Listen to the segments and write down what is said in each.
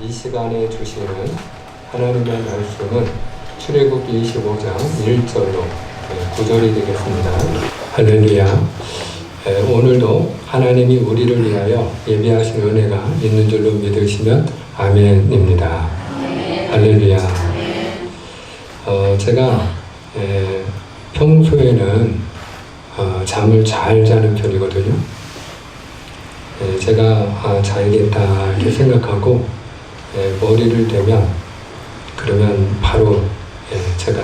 이 시간에 주시는 하나님의 말씀은 출애굽기 25장 1절로 9절이 되겠습니다. 할렐루야. 오늘도 하나님이 우리를 위하여 예비하신 은혜가 있는 줄로 믿으시면 아멘입니다. 할렐루야. 제가 평소에는 잠을 잘 자는 편이거든요. 제가 자야겠다 이렇게 생각하고 머리를 대면 그러면 바로 제가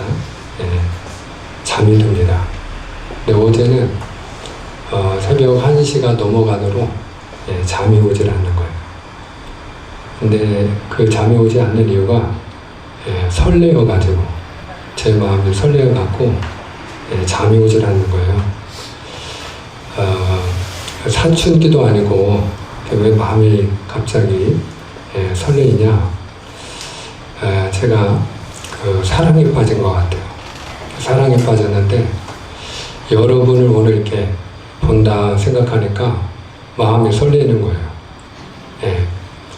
잠이 듭니다. 근데 어제는 새벽 1시가 넘어가도록 잠이 오질 않는 거예요. 근데 그 잠이 오지 않는 이유가 설레어가지고 제 마음이 설레어갖고 잠이 오질 않는 거예요. 사춘기도 아니고 왜 마음이 갑자기 설레이냐, 제가 사랑에 빠진 것 같아요. 사랑에 빠졌는데 여러분을 오늘 이렇게 본다 생각하니까 마음이 설레는 거예요.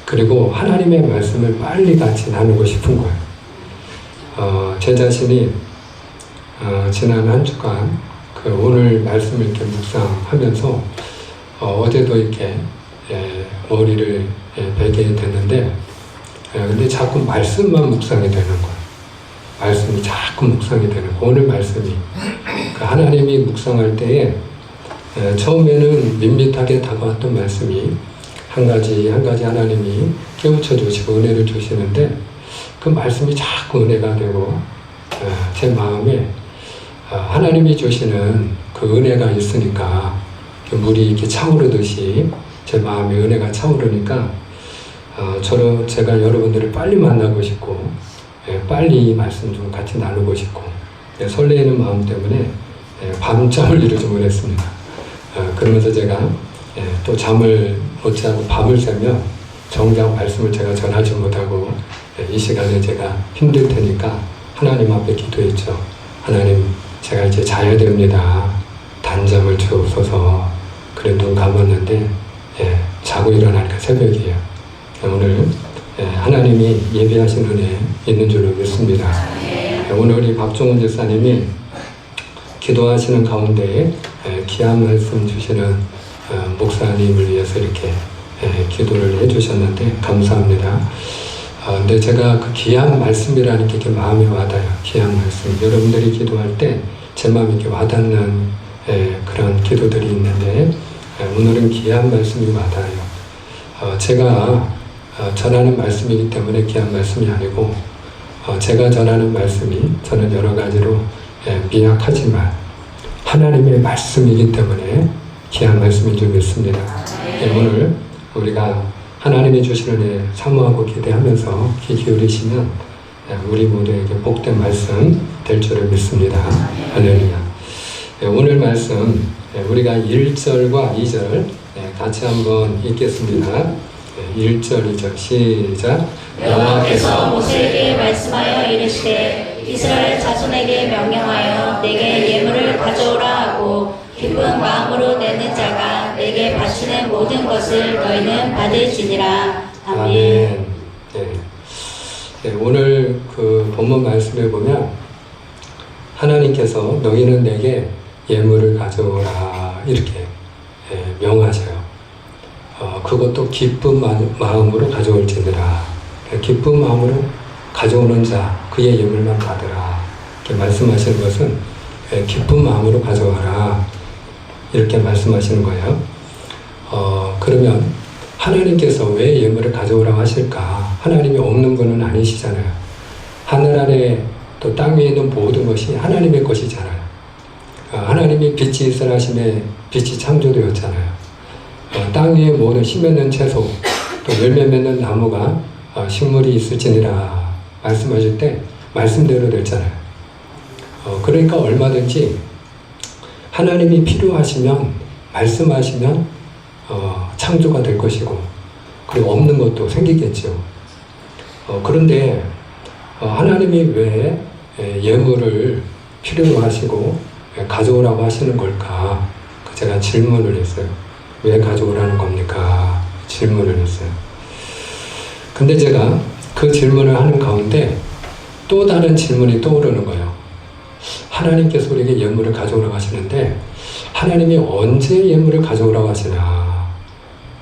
그리고 하나님의 말씀을 빨리 같이 나누고 싶은 거예요. 제 자신이 지난 한 주간 오늘 말씀을 이렇게 묵상하면서 어제도 이렇게 머리를 베게 됐는데 근데 자꾸 말씀만 묵상이 되는 거예요. 말씀이 자꾸 묵상이 되는 거예요. 오늘 말씀이 하나님이 묵상할 때에 처음에는 밋밋하게 다가왔던 말씀이 한 가지 하나님이 깨우쳐 주시고 은혜를 주시는데 그 말씀이 자꾸 은혜가 되고 제 마음에 하나님이 주시는 그 은혜가 있으니까 물이 이렇게 차오르듯이 제 마음에 은혜가 차오르니까 제가 여러분들을 빨리 만나고 싶고 빨리 이 말씀 좀 같이 나누고 싶고 설레이는 마음 때문에 밤잠을 이루지 못했습니다. 그러면서 제가 또 잠을 못 자고 밤을 새면 정작 말씀을 제가 전하지 못하고 이 시간에 제가 힘들 테니까 하나님 앞에 기도했죠. 하나님, 제가 이제 자야 됩니다. 단잠을 주옵소서. 그래 눈 감았는데 자고 일어나니까 새벽이에요. 오늘 하나님이 예비하신 은혜 있는 줄로 믿습니다. 오늘 우리 박종훈 집사님이 기도하시는 가운데 귀한 말씀 주시는 목사님을 위해서 이렇게 기도를 해주셨는데 감사합니다. 근데 제가 그 귀한 말씀이라는 게 이렇게 마음에 와닿아요. 귀한 말씀. 여러분들이 기도할 때 제 마음이 이렇게 와닿는 그런 기도들이 있는데 오늘은 귀한 말씀이 와닿아요. 제가 전하는 말씀이기 때문에 귀한 말씀이 아니고 제가 전하는 말씀이 저는 여러 가지로 미약하지만 하나님의 말씀이기 때문에 귀한 말씀인 줄 믿습니다. 오늘 우리가 하나님이 주시는 애 사모하고 기대하면서 귀 기울이시면 우리 모두에게 복된 말씀 될 줄을 믿습니다. 할렐루야. 오늘 말씀 우리가 1절과 2절 같이 한번 읽겠습니다. 1절, 2절 시작. 여호와께서 모세에게 말씀하여 이르시되 이스라엘 자손에게 명령하여 내게 예물을 가져오라 하고 기쁜 마음으로 내는 자가 내게 바치는 모든 것을 너희는 받을지니라. 아멘. 오늘 그 본문 말씀에 보면 하나님께서 너희는 내게 예물을 가져오라 이렇게 명하셔요. 그것도 기쁜 마음으로 가져올지니라. 기쁜 마음으로 가져오는 자 그의 예물만 받으라 이렇게 말씀하시는 것은 기쁜 마음으로 가져와라 이렇게 말씀하시는 거예요. 그러면 하나님께서 왜 예물을 가져오라고 하실까? 하나님이 없는 분은 아니시잖아요. 하늘 아래 또 땅 위에 있는 모든 것이 하나님의 것이잖아요. 하나님이 빛이 있으라 하심에 빛이 창조되었잖아요. 땅 위에 모든 씨 맺는 채소 또 열매 맺는 나무가 식물이 있을지니라 말씀하실 때 말씀대로 됐잖아요. 그러니까 얼마든지 하나님이 필요하시면 말씀하시면 창조가 될 것이고 그리고 없는 것도 생기겠죠. 그런데 하나님이 왜 예물을 필요로 하시고 가져오라고 하시는 걸까? 제가 질문을 했어요. 왜 가져오라는 겁니까? 질문을 했어요. 근데 제가 그 질문을 하는 가운데 또 다른 질문이 떠오르는 거예요. 하나님께서 우리에게 예물을 가져오라고 하시는데 하나님이 언제 예물을 가져오라고 하시나,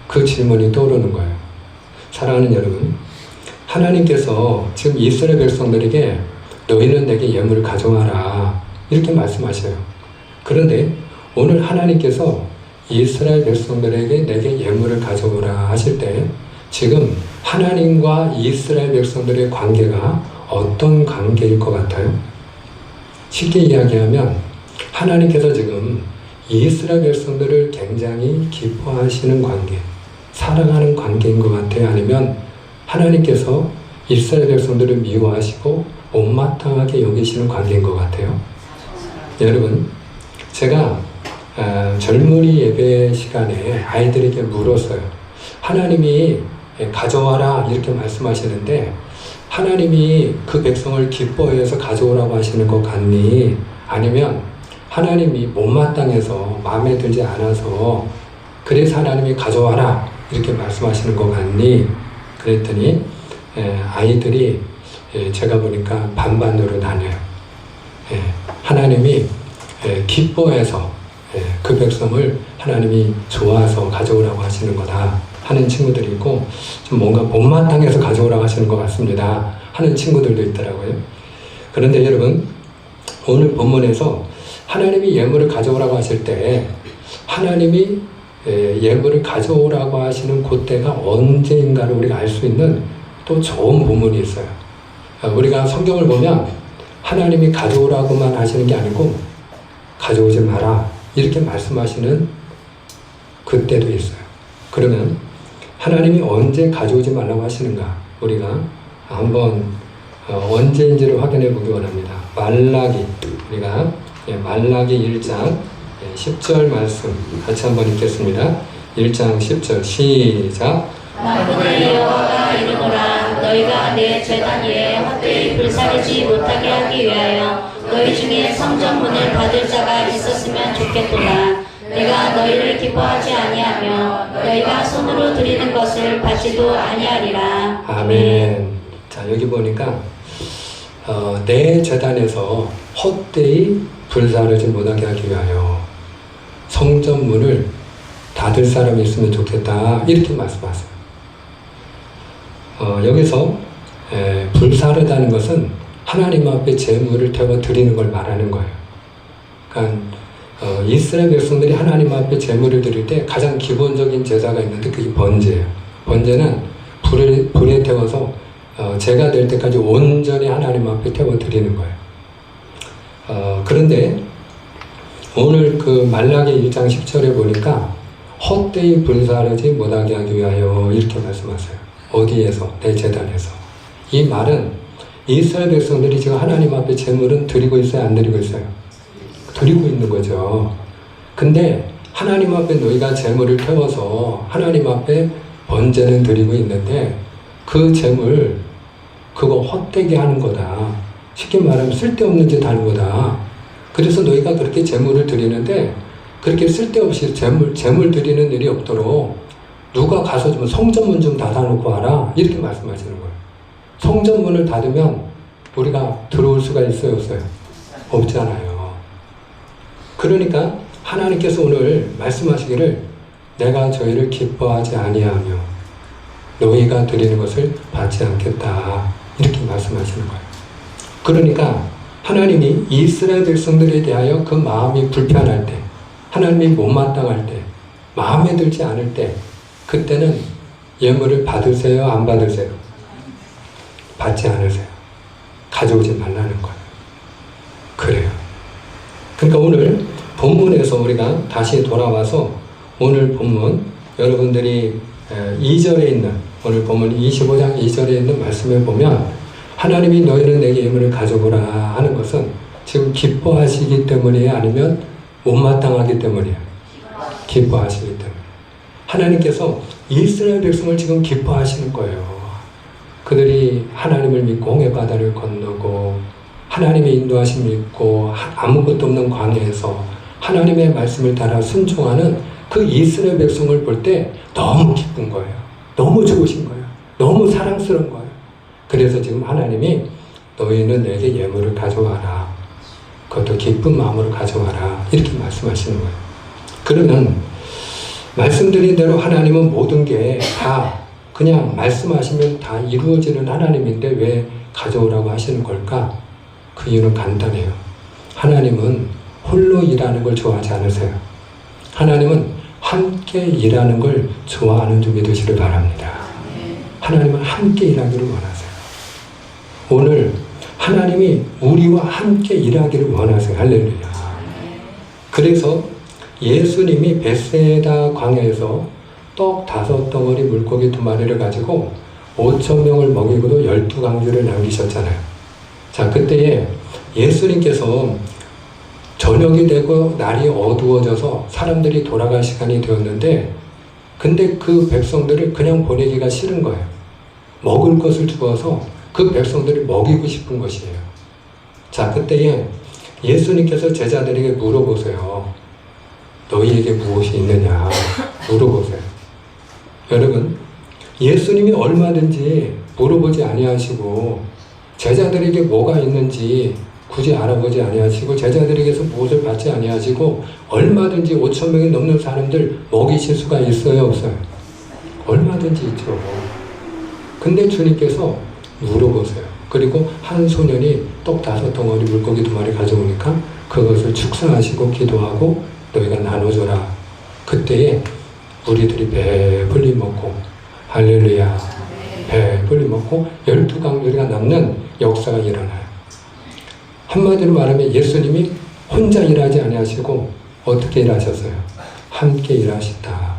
그 질문이 떠오르는 거예요. 사랑하는 여러분, 하나님께서 지금 이스라엘 백성들에게 너희는 내게 예물을 가져와라 이렇게 말씀하셔요. 그런데 오늘 하나님께서 이스라엘 백성들에게 내게 예물을 가져오라 하실 때 지금 하나님과 이스라엘 백성들의 관계가 어떤 관계일 것 같아요? 쉽게 이야기하면 하나님께서 지금 이스라엘 백성들을 굉장히 기뻐하시는 관계, 사랑하는 관계인 것 같아요? 아니면 하나님께서 이스라엘 백성들을 미워하시고 못마땅하게 여기시는 관계인 것 같아요? 여러분, 제가 젊은이 예배 시간에 아이들에게 물었어요. 하나님이 가져와라 이렇게 말씀하시는데 하나님이 그 백성을 기뻐해서 가져오라고 하시는 것 같니? 아니면 하나님이 못마땅해서 마음에 들지 않아서 그래서 하나님이 가져와라 이렇게 말씀하시는 것 같니? 그랬더니 아이들이 제가 보니까 반반으로 나뉘어요. 하나님이 기뻐해서 그 백성을 하나님이 좋아서 가져오라고 하시는 거다 하는 친구들이 있고, 좀 뭔가 못마땅해서 가져오라고 하시는 것 같습니다 하는 친구들도 있더라고요. 그런데 여러분, 오늘 본문에서 하나님이 예물을 가져오라고 하실 때 하나님이 예물을 가져오라고 하시는 그때가 언제인가를 우리가 알 수 있는 또 좋은 본문이 있어요. 우리가 성경을 보면 하나님이 가져오라고만 하시는 게 아니고 가져오지 마라 이렇게 말씀하시는 그때도 있어요. 그러면 하나님이 언제 가져오지 말라고 하시는가, 우리가 한번 언제인지를 확인해 보기 원합니다. 말라기, 우리가 말라기 1장 10절 말씀 같이 한번 읽겠습니다. 1장 10절 시작. 만군의 여호와가 이르노라, 너희가 내 제단 위에 헛되이 불사르지 못하게 하기 위하여 너희 중에 성전문을 받을 자가 있었으면 좋겠도다. 내가 너희를 기뻐하지 아니하며 너희가 손으로 드리는 것을 받지도 아니하리라. 아멘. 자, 여기 보니까 내 제단에서 헛되이 불사르지 못하게 하기 위하여 성전문을 닫을 사람이 있으면 좋겠다 이렇게 말씀하세요. 여기서 불사르다는 것은 하나님 앞에 제물을 태워 드리는 걸 말하는 거예요. 그러니까 이스라엘 백성들이 하나님 앞에 제물을 드릴 때 가장 기본적인 제사가 있는데 그게 번제예요. 번제는 불에 태워서 제가 될 때까지 온전히 하나님 앞에 태워 드리는 거예요. 그런데 오늘 그 말라기 1장 10절에 보니까 헛되이 불사르지 못하게 하기 위하여 이렇게 말씀하세요. 어디에서? 내 제단에서. 이 말은 이스라엘 백성들이 지금 하나님 앞에 제물은 드리고 있어요? 안 드리고 있어요? 드리고 있는 거죠. 근데 하나님 앞에 너희가 제물을 태워서 하나님 앞에 번제는 드리고 있는데 그 제물 그거 헛되게 하는 거다. 쉽게 말하면 쓸데없는 짓 하는 거다. 그래서 너희가 그렇게 제물을 드리는데 그렇게 쓸데없이 제물 드리는 일이 없도록 누가 가서 좀 성전문 좀 닫아놓고 와라 이렇게 말씀하시는 거예요. 성전문을 닫으면 우리가 들어올 수가 있어요, 없어요? 없잖아요. 그러니까 하나님께서 오늘 말씀하시기를 내가 저희를 기뻐하지 아니하며 너희가 드리는 것을 받지 않겠다 이렇게 말씀하시는 거예요. 그러니까 하나님이 이스라엘 백성들에 대하여 그 마음이 불편할 때, 하나님이 못마땅할 때, 마음에 들지 않을 때, 그때는 예물을 받으세요, 안 받으세요? 받지 않으세요. 가져오지 말라는 거예요. 그래요. 그러니까 오늘 본문에서 우리가 다시 돌아와서 오늘 본문 여러분들이 2절에 있는 오늘 본문 25장 2절에 있는 말씀에 보면 하나님이 너희는 내게 예물을 가져오라 하는 것은 지금 기뻐하시기 때문이에요? 아니면 못마땅하기 때문이에요? 기뻐하시기 때문에. 하나님께서 이스라엘 백성을 지금 기뻐하시는 거예요. 그들이 하나님을 믿고 홍해 바다를 건너고 하나님의 인도하심을 믿고 아무것도 없는 광야에서 하나님의 말씀을 따라 순종하는 그 이스라엘 백성을 볼 때 너무 기쁜 거예요. 너무 좋으신 거예요. 너무 사랑스러운 거예요. 그래서 지금 하나님이 너희는 내게 예물을 가져와라. 그것도 기쁜 마음으로 가져와라. 이렇게 말씀하시는 거예요. 그러면 말씀드린 대로 하나님은 모든 게 다 그냥 말씀하시면 다 이루어지는 하나님인데 왜 가져오라고 하시는 걸까? 그 이유는 간단해요. 하나님은 홀로 일하는 걸 좋아하지 않으세요. 하나님은 함께 일하는 걸 좋아하는 줄 믿으시길 바랍니다. 하나님은 함께 일하기를 원하세요. 오늘 하나님이 우리와 함께 일하기를 원하세요. 할렐루야. 그래서 예수님이 벳세다 광야에서 떡 5덩어리 물고기 2마리를 가지고 5,000명을 먹이고도 12강주를 남기셨잖아요. 자, 그때에 예수님께서 저녁이 되고 날이 어두워져서 사람들이 돌아갈 시간이 되었는데 근데 그 백성들을 그냥 보내기가 싫은 거예요. 먹을 것을 주어서 그 백성들을 먹이고 싶은 것이에요. 자, 그때에 예수님께서 제자들에게 물어보세요. 너희에게 무엇이 있느냐 물어보세요. 여러분, 예수님이 얼마든지 물어보지 아니하시고 제자들에게 뭐가 있는지 굳이 알아보지 아니하시고 제자들에게서 무엇을 받지 아니하시고 얼마든지 5,000명이 넘는 사람들 먹이실 수가 있어요, 없어요? 얼마든지 있죠. 근데 주님께서 물어보세요. 그리고 한 소년이 떡 5덩어리 물고기 2마리 가져오니까 그것을 축사하시고 기도하고 너희가 나눠줘라. 그때에 우리들이 배불리 먹고 할렐루야 배불리 먹고 12강주리가 남는 역사가 일어나요. 한마디로 말하면 예수님이 혼자 일하지 아니하시고 어떻게 일하셨어요? 함께 일하셨다.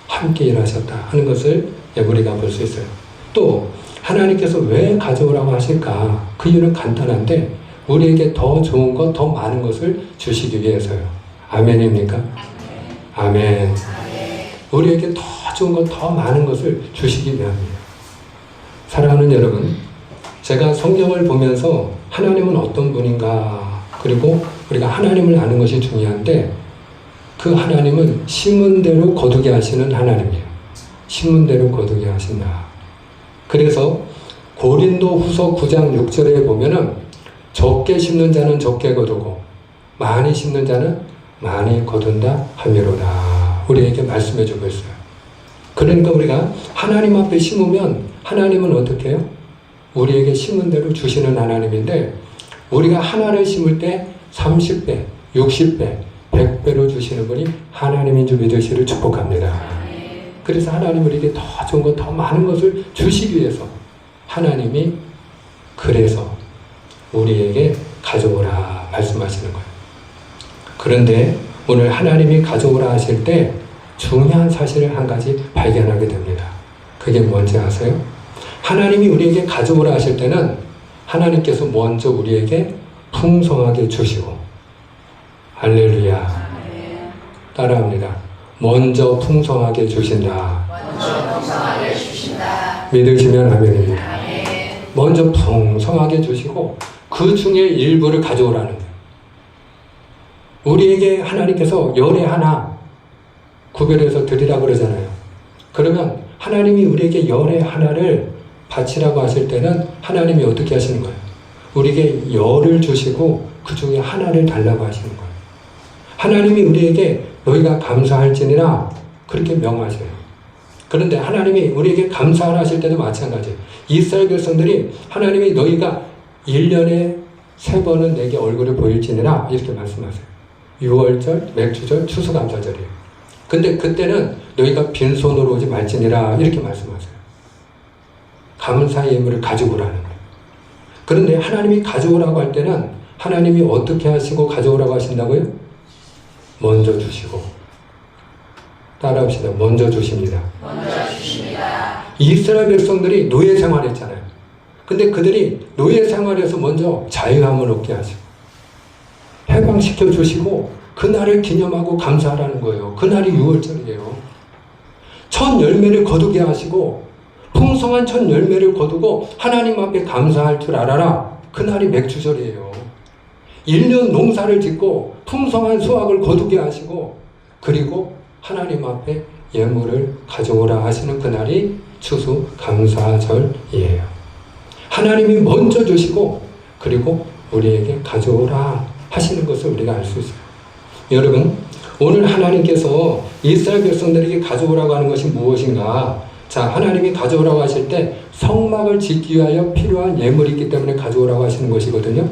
함께 일하셨다 하는 것을 우리가 볼 수 있어요. 또 하나님께서 왜 가져오라고 하실까? 그 이유는 간단한데 우리에게 더 좋은 것, 더 많은 것을 주시기 위해서요. 아멘입니까? 아멘. 우리에게 더 좋은 것, 더 많은 것을 주시기 위함이에요. 사랑하는 여러분, 제가 성경을 보면서 하나님은 어떤 분인가, 그리고 우리가 하나님을 아는 것이 중요한데 그 하나님은 심은 대로 거두게 하시는 하나님이에요. 심은 대로 거두게 하신다. 그래서 고린도 후서 9장 6절에 보면은 적게 심는 자는 적게 거두고 많이 심는 자는 많이 거둔다 하미로다. 우리에게 말씀해 주고 있어요. 그러니까 우리가 하나님 앞에 심으면 하나님은 어떻게 해요? 우리에게 심은 대로 주시는 하나님인데 우리가 하나를 심을 때 30배, 60배, 100배로 주시는 분이 하나님인 줄 믿으시를 축복합니다. 그래서 하나님 우리에게 더 좋은 것, 더 많은 것을 주시기 위해서 하나님이 그래서 우리에게 가져오라 말씀하시는 거예요. 그런데 오늘 하나님이 가져오라 하실 때 중요한 사실을 한 가지 발견하게 됩니다. 그게 뭔지 아세요? 하나님이 우리에게 가져오라 하실 때는 하나님께서 먼저 우리에게 풍성하게 주시고 할렐루야. 따라합니다. 먼저 풍성하게 주신다. 먼저 풍성하게 주신다. 믿으시면 아멘입니다. 아멘. 먼저 풍성하게 주시고 그 중에 일부를 가져오라는 거예요. 우리에게 하나님께서 열의 하나 구별해서 드리라고 그러잖아요. 그러면 하나님이 우리에게 열의 하나를 바치라고 하실 때는 하나님이 어떻게 하시는 거예요? 우리에게 열을 주시고 그 중에 하나를 달라고 하시는 거예요. 하나님이 우리에게 너희가 감사할지니라 그렇게 명하세요. 그런데 하나님이 우리에게 감사하라 하실 때도 마찬가지예요. 이스라엘 백성들이 하나님이 너희가 1년에 3번은 내게 얼굴을 보일지니라 이렇게 말씀하세요. 6월절, 맥주절, 추수감사절이에요. 근데 그때는 너희가 빈손으로 오지 말지니라 이렇게 말씀하세요. 감사의 예물을 가지고 오라는 거예요. 그런데 하나님이 가져오라고 할 때는 하나님이 어떻게 하시고 가져오라고 하신다고요? 먼저 주시고. 따라합시다. 먼저 주십니다. 먼저 주십니다. 이스라엘 백성들이 노예 생활했잖아요. 근데 그들이 노예 생활에서 먼저 자유함을 얻게 하시고 해방시켜 주시고 그날을 기념하고 감사하라는 거예요. 그날이 6월절이에요. 첫 열매를 거두게 하시고 풍성한 첫 열매를 거두고 하나님 앞에 감사할 줄 알아라. 그날이 맥주절이에요. 1년 농사를 짓고 풍성한 수확을 거두게 하시고 그리고 하나님 앞에 예물을 가져오라 하시는 그날이 추수감사절이에요. 하나님이 먼저 주시고 그리고 우리에게 가져오라 하시는 것을 우리가 알 수 있어요. 여러분, 오늘 하나님께서 이스라엘 백성들에게 가져오라고 하는 것이 무엇인가? 자, 하나님이 가져오라고 하실 때 성막을 짓기 위하여 필요한 예물이 있기 때문에 가져오라고 하시는 것이거든요.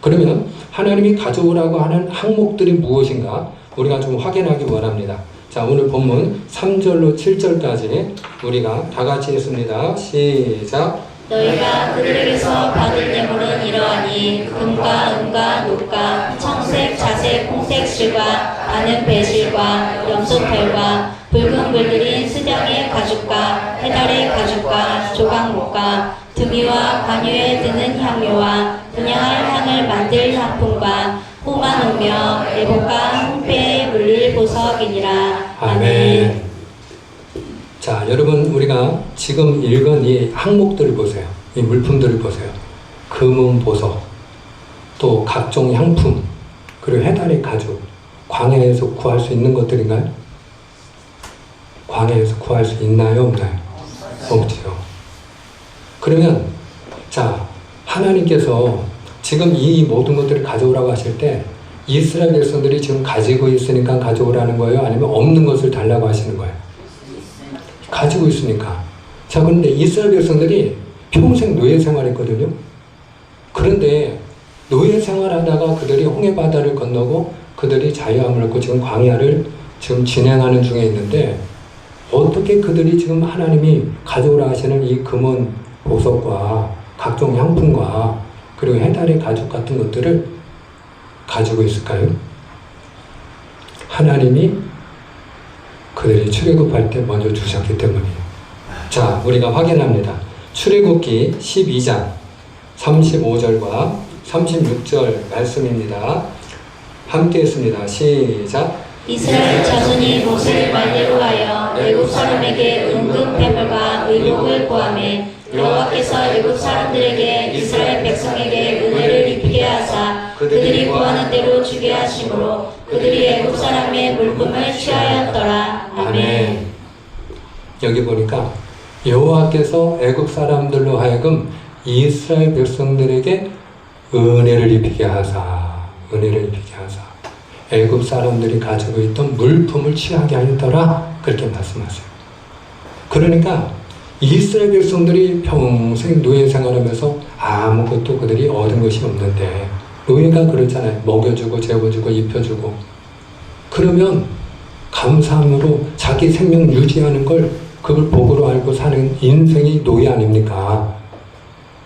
그러면 하나님이 가져오라고 하는 항목들이 무엇인가? 우리가 좀 확인하기 원합니다. 자, 오늘 본문 3절로 7절까지 우리가 다 같이 읽습니다. 시작. 너희가 그들에게서 받을 예물은 이러하니 금과 은과 녹과 청색, 자색, 홍색 실과 아는 배실과 염소털과 붉은 물들인 스정의 가죽과 해달의 가죽과 조각목과 두미와 관유에 드는 향료와 분양할 향을 만들 향품과 호만 오며 애복과 홍패에 물릴 보석이니라. 아멘. 자, 여러분, 우리가 지금 읽은 이 항목들을 보세요. 이 물품들을 보세요. 금은 보석, 또 각종 향품, 그리고 해달의 가죽, 광야에서 구할 수 있는 것들인가요? 광야에서 구할 수 있나요? 없나요? 없지요. 그러면 자, 하나님께서 지금 이 모든 것들을 가져오라고 하실 때 이스라엘 백성들이 지금 가지고 있으니까 가져오라는 거예요? 아니면 없는 것을 달라고 하시는 거예요? 가지고 있으니까. 자, 그런데 이스라엘 백성들이 평생 노예 생활했거든요. 그런데 노예 생활하다가 그들이 홍해 바다를 건너고 그들이 자유함을 얻고 지금 광야를 지금 진행하는 중에 있는데 어떻게 그들이 지금 하나님이 가져오라 하시는 이 금은 보석과 각종 향품과 그리고 해달의 가죽 같은 것들을 가지고 있을까요? 하나님이 그들이 출애굽할 때 먼저 주셨기 때문이에요. 자, 우리가 확인합니다. 출애굽기 12장 35절과 36절 말씀입니다. 함께 했습니다. 시작. 이스라엘 자손이 모세의 말대로 하여 애굽 사람에게 은금 패물과 의복을 구하매 여호와께서 애굽 사람들에게 이스라엘 백성에게 은혜를 입히게 하사 그들이 구하는 대로 주게 하심으로 그들이 애굽 사람의 물품을 취하였더라. 아멘. 여기 보니까 여호와께서 애굽 사람들로 하여금 이스라엘 백성들에게 은혜를 입히게 하사 애굽 사람들이 가지고 있던 물품을 취하게 하였더라, 그렇게 말씀하세요. 그러니까 이스라엘 백성들이 평생 노예 생활하면서 아무것도 그들이 얻은 것이 없는데, 노예가 그렇잖아요. 먹여주고 재워주고 입혀주고. 그러면 감사함으로 자기 생명 유지하는 걸 그걸 복으로 알고 사는 인생이 노예 아닙니까?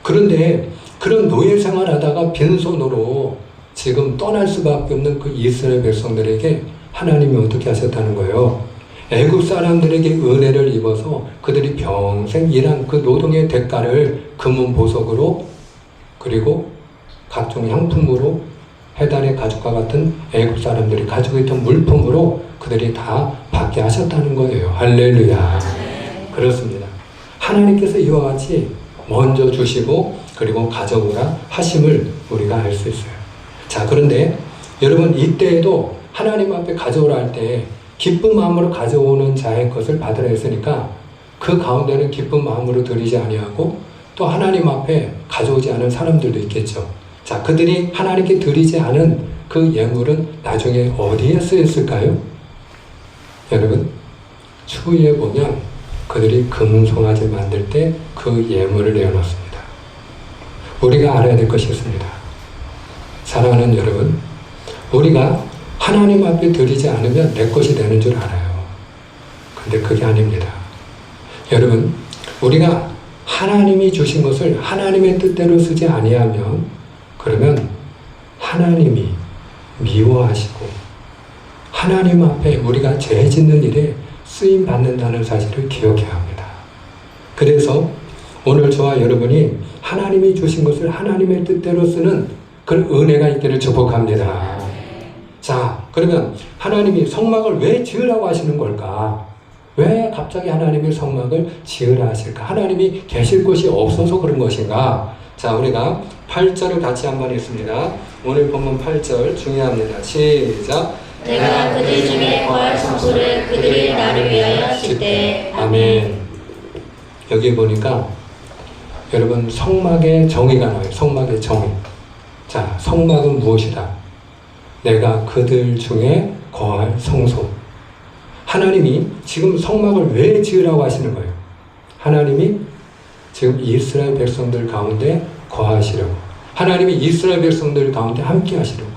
그런데 그런 노예 생활하다가 빈손으로 지금 떠날 수밖에 없는 그 이스라엘 백성들에게 하나님이 어떻게 하셨다는 거예요? 애굽 사람들에게 은혜를 입어서 그들이 평생 일한 그 노동의 대가를 금은 보석으로 그리고 각종 향품으로 해달의 가죽과 같은 애굽 사람들이 가지고 있던 물품으로 그들이 다 받게 하셨다는 거예요. 할렐루야. 그렇습니다. 하나님께서 이와 같이 먼저 주시고 그리고 가져오라 하심을 우리가 알 수 있어요. 자, 그런데 여러분, 이때에도 하나님 앞에 가져오라 할 때 기쁜 마음으로 가져오는 자의 것을 받으라 했으니까 그 가운데는 기쁜 마음으로 드리지 아니하고 또 하나님 앞에 가져오지 않은 사람들도 있겠죠. 자, 그들이 하나님께 드리지 않은 그 예물은 나중에 어디에 쓰였을까요? 여러분, 추후에 보면 그들이 금송아지 만들 때 그 예물을 내어놓습니다. 우리가 알아야 될 것이 있습니다. 사랑하는 여러분, 우리가 하나님 앞에 드리지 않으면 내 것이 되는 줄 알아요. 근데 그게 아닙니다. 여러분, 우리가 하나님이 주신 것을 하나님의 뜻대로 쓰지 아니하면 그러면 하나님이 미워하시고 하나님 앞에 우리가 죄 짓는 일에 쓰임 받는다는 사실을 기억해야 합니다. 그래서 오늘 저와 여러분이 하나님이 주신 것을 하나님의 뜻대로 쓰는 그런 은혜가 있기를 축복합니다. 자, 그러면 하나님이 성막을 왜 지으라고 하시는 걸까? 왜 갑자기 하나님이 성막을 지으라 하실까? 하나님이 계실 곳이 없어서 그런 것인가? 자, 우리가 8절을 같이 한번 읽습니다. 오늘 본문 8절 중요합니다. 시작. 내가 그들 중에 거할 성소를 그들이 나를 위하여 짓되. 아멘. 여기 보니까 여러분 성막의 정의가 나와요. 성막의 정의. 자, 성막은 무엇이다? 내가 그들 중에 거할 성소. 하나님이 지금 성막을 왜 지으라고 하시는 거예요? 하나님이 지금 이스라엘 백성들 가운데 거하시려고. 하나님이 이스라엘 백성들 가운데 함께 하시려고.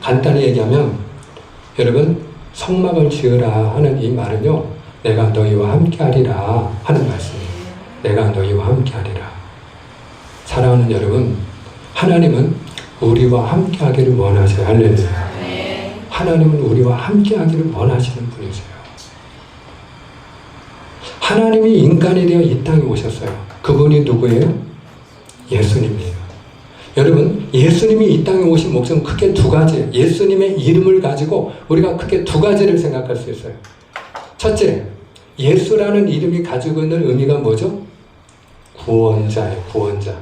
간단히 얘기하면 여러분 성막을 지으라 하는 이 말은요, 내가 너희와 함께 하리라 하는 말씀이에요. 내가 너희와 함께 하리라. 사랑하는 여러분, 하나님은 우리와 함께 하기를 원하세요. 할렐루야. 하나님은 우리와 함께 하기를 원하시는 분이세요. 하나님이 인간이 되어 이 땅에 오셨어요. 그분이 누구예요? 예수님이에요. 여러분, 예수님이 이 땅에 오신 목적은 크게 두 가지예요. 예수님의 이름을 가지고 우리가 크게 두 가지를 생각할 수 있어요. 첫째, 예수라는 이름이 가지고 있는 의미가 뭐죠? 구원자예요. 구원자.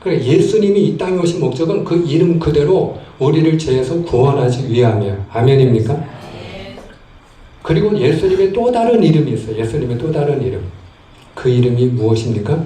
그래, 예수님이 이 땅에 오신 목적은 그 이름 그대로 우리를 죄에서 구원하기 위함이에요. 아멘입니까? 그리고 예수님의 또 다른 이름이 있어요. 예수님의 또 다른 이름. 그 이름이 무엇입니까?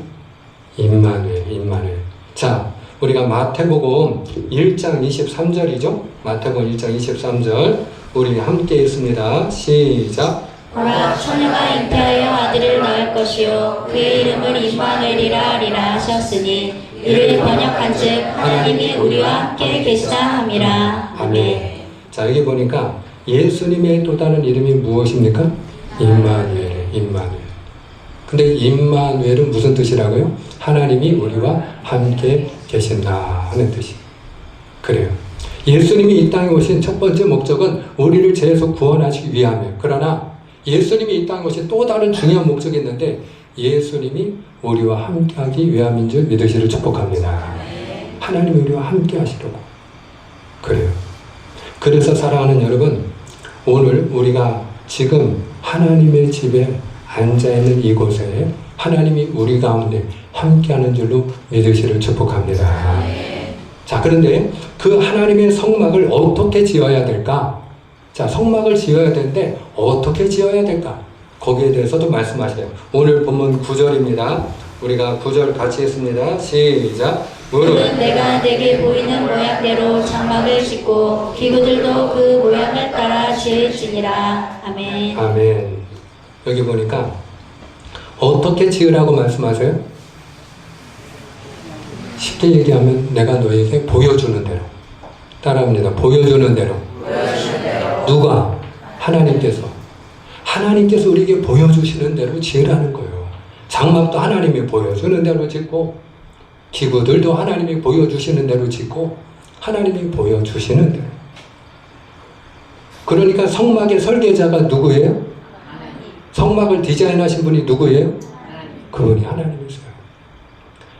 임마누엘, 임마누엘. 자, 우리가 마태복음 1장 23절이죠? 마태복음 1장 23절 우리 함께 읽습니다. 시작. 보라, 처녀가 잉태하여 아들을 낳을 것이요 그의 이름을 임마누엘이라 하리라 하셨으니 이를 번역한즉 하나님이 우리와 함께 계시다 함이라. 아멘. 자, 여기 보니까 예수님의 또 다른 이름이 무엇입니까? 임마누엘, 임마누엘. 근데 임마누엘은 무슨 뜻이라고요? 하나님이 우리와 함께 계신다 하는 뜻이. 그래요. 예수님이 이 땅에 오신 첫 번째 목적은 우리를 죄에서 구원하시기 위함이에요. 그러나 예수님이 이 땅에 오신 또 다른 중요한 목적이 있는데 예수님이 우리와 함께하기 위함인 줄 믿으시를 축복합니다. 하나님이 우리와 함께 하시려고. 그래요. 그래서 사랑하는 여러분, 오늘 우리가 지금 하나님의 집에 앉아있는 이곳에 하나님이 우리 가운데 함께하는 줄로 믿으시를 축복합니다. 자, 그런데 그 하나님의 성막을 어떻게 지어야 될까? 자, 성막을 지어야 되는데 어떻게 지어야 될까? 거기에 대해서도 말씀하세요. 오늘 본문 9절입니다. 우리가 9절 같이 했습니다. 시작. 그는 내가 내게 보이는 모양대로 장막을 짓고 기구들도 그 모양을 따라 지을지니라. 아멘. 아멘. 여기 보니까 어떻게 지으라고 말씀하세요? 쉽게 얘기하면 내가 너에게 보여주는 대로. 따라합니다. 보여주는 대로. 누가? 하나님께서. 하나님께서 우리에게 보여주시는 대로 지으라는 거예요. 장막도 하나님이 보여주는 대로 짓고 기구들도 하나님이 보여주시는 대로 짓고 하나님이 보여주시는 대로. 그러니까 성막의 설계자가 누구예요? 성막을 디자인하신 분이 누구예요? 그분이 하나님이세요.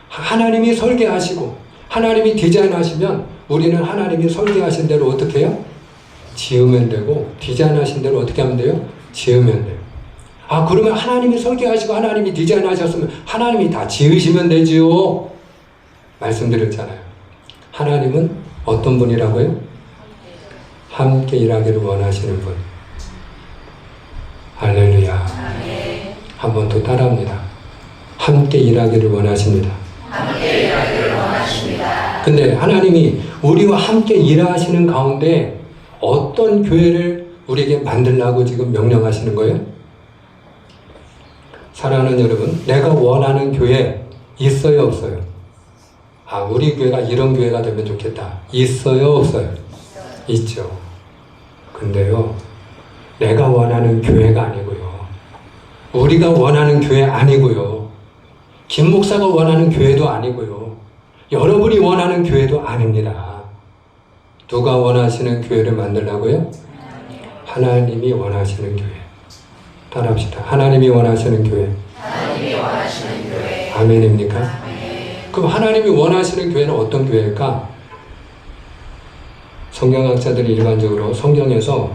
하나님이 설계하시고 하나님이 디자인하시면 우리는 하나님이 설계하신 대로 어떻게 해요? 지으면 되고 디자인하신 대로 어떻게 하면 돼요? 지으면 돼요. 아, 그러면 하나님이 설계하시고 하나님이 디자인하셨으면 하나님이 다 지으시면 되지요. 말씀드렸잖아요. 하나님은 어떤 분이라고요? 함께 일하기를 원하시는 분. 할렐루야. 한 번 더 따라합니다. 함께 일하기를 원하십니다. 함께 일하기를 원하십니다. 근데 하나님이 우리와 함께 일하시는 가운데 어떤 교회를 우리에게 만들라고 지금 명령하시는 거예요? 사랑하는 여러분, 내가 원하는 교회 있어요, 없어요? 아, 우리 교회가 이런 교회가 되면 좋겠다. 있어요, 없어요? 있죠. 근데요, 내가 원하는 교회가 아니고요. 우리가 원하는 교회 아니고요. 김 목사가 원하는 교회도 아니고요. 여러분이 원하는 교회도 아닙니다. 누가 원하시는 교회를 만들라고요? 하나님이 원하시는 교회. 따라합시다. 하나님이 원하시는 교회. 하나님이 원하시는 교회. 아멘입니까? 아멘. 그럼 하나님이 원하시는 교회는 어떤 교회일까? 성경학자들이 일반적으로 성경에서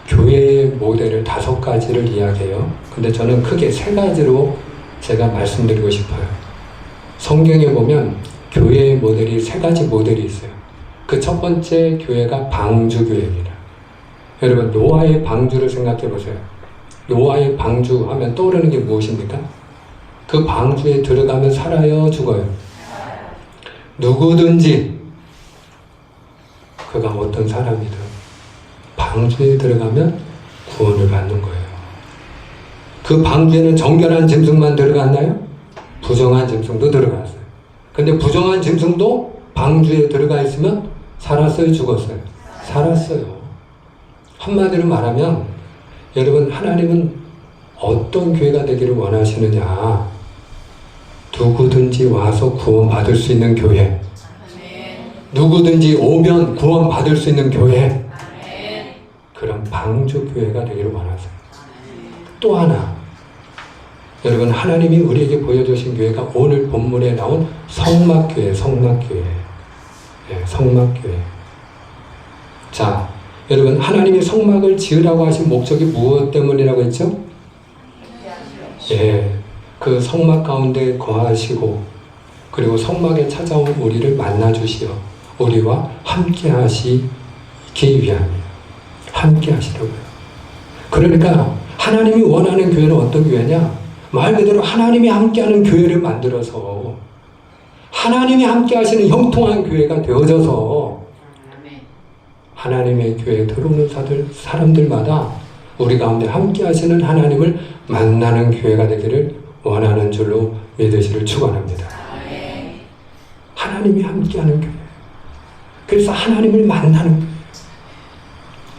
교회의 모델을 5가지를 이야기해요. 근데 저는 크게 3가지로 제가 말씀드리고 싶어요. 성경에 보면 교회의 모델이 3가지 모델이 있어요. 그 첫 번째 교회가 방주교회입니다. 여러분, 노아의 방주를 생각해 보세요. 노아의 방주 하면 떠오르는 게 무엇입니까? 그 그 방주에 들어가면 살아요, 죽어요? 누구든지 그가 어떤 사람이든 방주에 들어가면 구원을 받는 거예요. 그 방주에는 정결한 짐승만 들어갔나요? 부정한 짐승도 들어갔어요. 근데 부정한 짐승도 방주에 들어가 있으면 살았어요, 죽었어요? 살았어요. 한마디로 말하면 여러분, 하나님은 어떤 교회가 되기를 원하시느냐? 누구든지 와서 구원받을 수 있는 교회, 누구든지 오면 구원받을 수 있는 교회, 그런 방주 교회가 되기를 원하세요. 또 하나, 여러분, 하나님이 우리에게 보여주신 교회가 오늘 본문에 나온 성막교회, 성막교회. 예, 성막교회. 자, 여러분, 하나님이 성막을 지으라고 하신 목적이 무엇 때문이라고 했죠? 예, 그 성막 가운데 거하시고, 그리고 성막에 찾아온 우리를 만나주시어 우리와 함께 하시기 위함이에요. 함께 하시라고요. 그러니까 하나님이 원하는 교회는 어떤 교회냐? 말 그대로 하나님이 함께하는 교회를 만들어서 하나님이 함께 하시는 형통한 교회가 되어져서 하나님의 교회에 들어오는 사람들마다 우리 가운데 함께 하시는 하나님을 만나는 교회가 되기를 원하는 줄로 믿으시를 축원합니다. 하나님이 함께하는 교회. 그래서 하나님을 만나는 교회.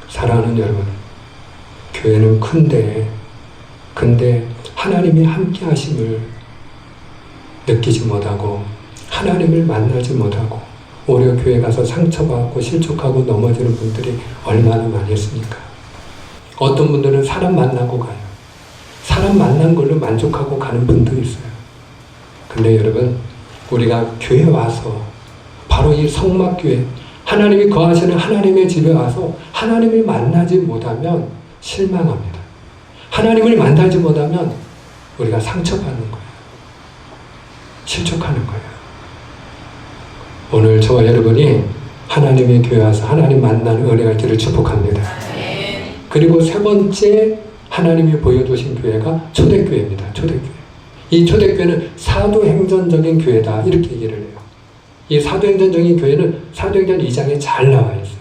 사랑하는 여러분, 교회는 근데 하나님이 함께 하심을 느끼지 못하고 하나님을 만나지 못하고 오히려 교회 가서 상처받고 실족하고 넘어지는 분들이 얼마나 많이 있습니까? 어떤 분들은 사람 만나고 가요. 사람 만난 걸로 만족하고 가는 분도 있어요. 근데 여러분, 우리가 교회 와서 바로 이 성막교회, 하나님이 거하시는 하나님의 집에 와서 하나님을 만나지 못하면 실망합니다. 하나님을 만나지 못하면 우리가 상처받는 거예요. 실족하는 거예요. 오늘 저와 여러분이 하나님의 교회 와서 하나님 만나는 은혜가 있기를 축복합니다. 그리고 세 번째 하나님이 보여주신 교회가 초대교회입니다. 초대교회. 이 초대교회는 사도행전적인 교회다, 이렇게 얘기를 해요. 이 사도행전적인 교회는 사도행전 2장에 잘 나와 있어요.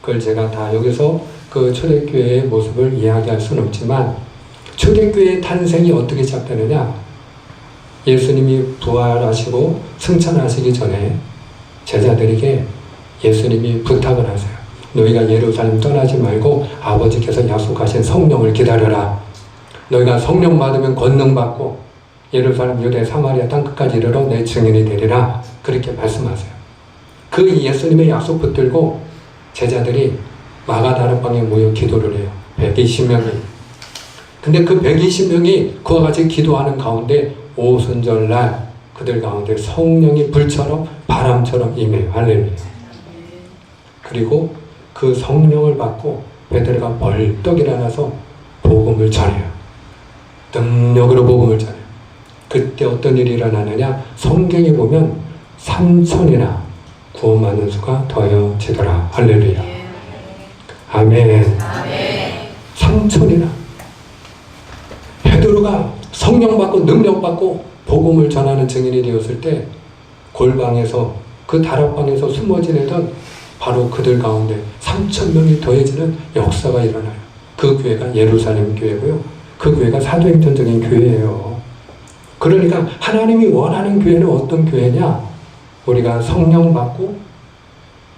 그걸 제가 다 여기서 그 초대교회의 모습을 이야기할 수는 없지만, 초대교회의 탄생이 어떻게 시작되느냐? 예수님이 부활하시고 승천하시기 전에 제자들에게 예수님이 부탁을 하세요. 너희가 예루살렘 떠나지 말고 아버지께서 약속하신 성령을 기다려라. 너희가 성령 받으면 권능 받고 예루살렘, 유대, 사마리아 땅끝까지 이르러 내 증인이 되리라. 그렇게 말씀하세요. 그 예수님의 약속 붙들고 제자들이 마가다락방에 모여 기도를 해요. 120명이. 근데 그 120명이 그와 같이 기도하는 가운데 오순절날 그들 가운데 성령이 불처럼 바람처럼 임해요. 할렐루야. 그리고 그 성령을 받고 베드로가 벌떡 일어나서 복음을 전해요. 능력으로 복음을 전해요. 그때 어떤 일이 일어나느냐? 성경에 보면 3,000이나 구원받는 수가 더해지더라. 할렐루야. 아멘. 3,000이나. 베드로가 성령 받고 능력 받고 복음을 전하는 증인이 되었을 때 골방에서, 그 다락방에서 숨어 지내던 바로 그들 가운데 3,000명이 더해지는 역사가 일어나요. 그 교회가 예루살렘 교회고요. 그 교회가 사도행전적인 교회예요. 그러니까 하나님이 원하는 교회는 어떤 교회냐? 우리가 성령 받고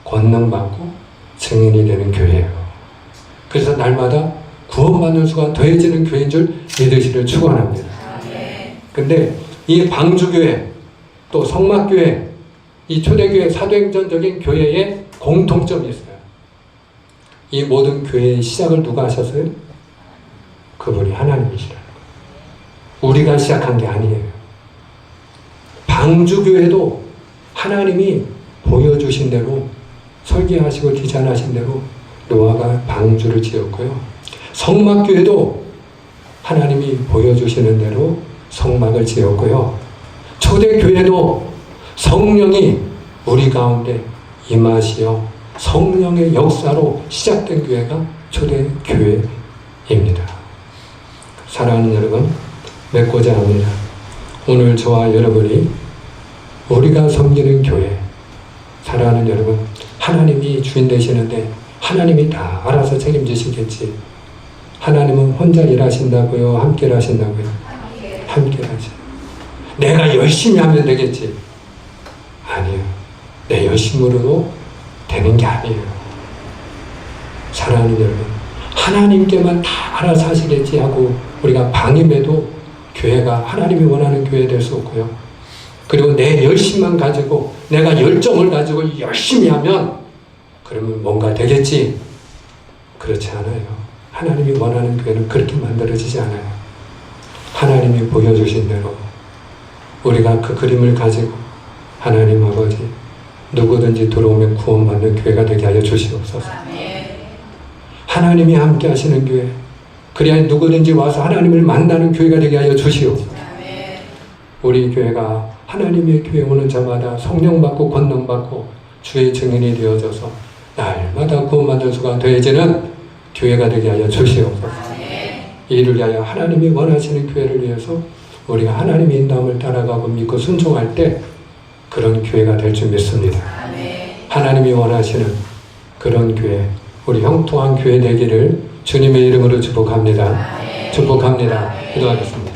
권능 받고 증인이 되는 교회예요. 그래서 날마다 구원받는 수가 더해지는 교회인 줄 믿으시를 축원합니다. 근데 이 방주교회, 또 성막교회, 이 초대교회, 사도행전적인 교회에 공통점이 있어요. 이 모든 교회의 시작을 누가 하셨어요? 그분이 하나님이시라는 거예요. 우리가 시작한 게 아니에요. 방주교회도 하나님이 보여주신 대로, 설계하시고 디자인하신 대로 노아가 방주를 지었고요. 성막교회도 하나님이 보여주시는 대로 성막을 지었고요. 초대교회도 성령이 우리 가운데 임하시어 성령의 역사로 시작된 교회가 초대교회입니다. 사랑하는 여러분, 맺고자 합니다. 오늘 저와 여러분이 우리가 섬기는 교회, 사랑하는 여러분, 하나님이 주인 되시는데 하나님이 다 알아서 책임지시겠지. 하나님은 혼자 일하신다고요? 함께 일하신다고요? 함께 일하죠. 내가 열심히 하면 되겠지. 아니에요. 내 열심으로도 되는 게 아니에요. 사랑하는 여러분, 하나님께만 다 알아서 하시겠지 하고 우리가 방임해도 교회가 하나님이 원하는 교회 될 수 없고요. 그리고 내 열심만 가지고 내가 열정을 가지고 열심히 하면 그러면 뭔가 되겠지. 그렇지 않아요. 하나님이 원하는 교회는 그렇게 만들어지지 않아요. 하나님이 보여주신 대로 우리가 그 그림을 가지고 하나님 아버지 누구든지 들어오면 구원받는 교회가 되게 하여 주시옵소서. 하나님이 함께 하시는 교회, 그래야 누구든지 와서 하나님을 만나는 교회가 되게 하여 주시옵소서. 우리 교회가 하나님의 교회 오는 자마다 성령 받고 권능 받고 주의 증인이 되어져서 날마다 구원받는 수가 되어지는 교회가 되게 하여 주시옵소서. 이를 위하여 하나님이 원하시는 교회를 위해서 우리가 하나님의 인도함을 따라가고 믿고 순종할 때 그런 교회가 될 줄 믿습니다. 하나님이 원하시는 그런 교회, 우리 형통한 교회 되기를 주님의 이름으로 축복합니다. 축복합니다. 기도하겠습니다.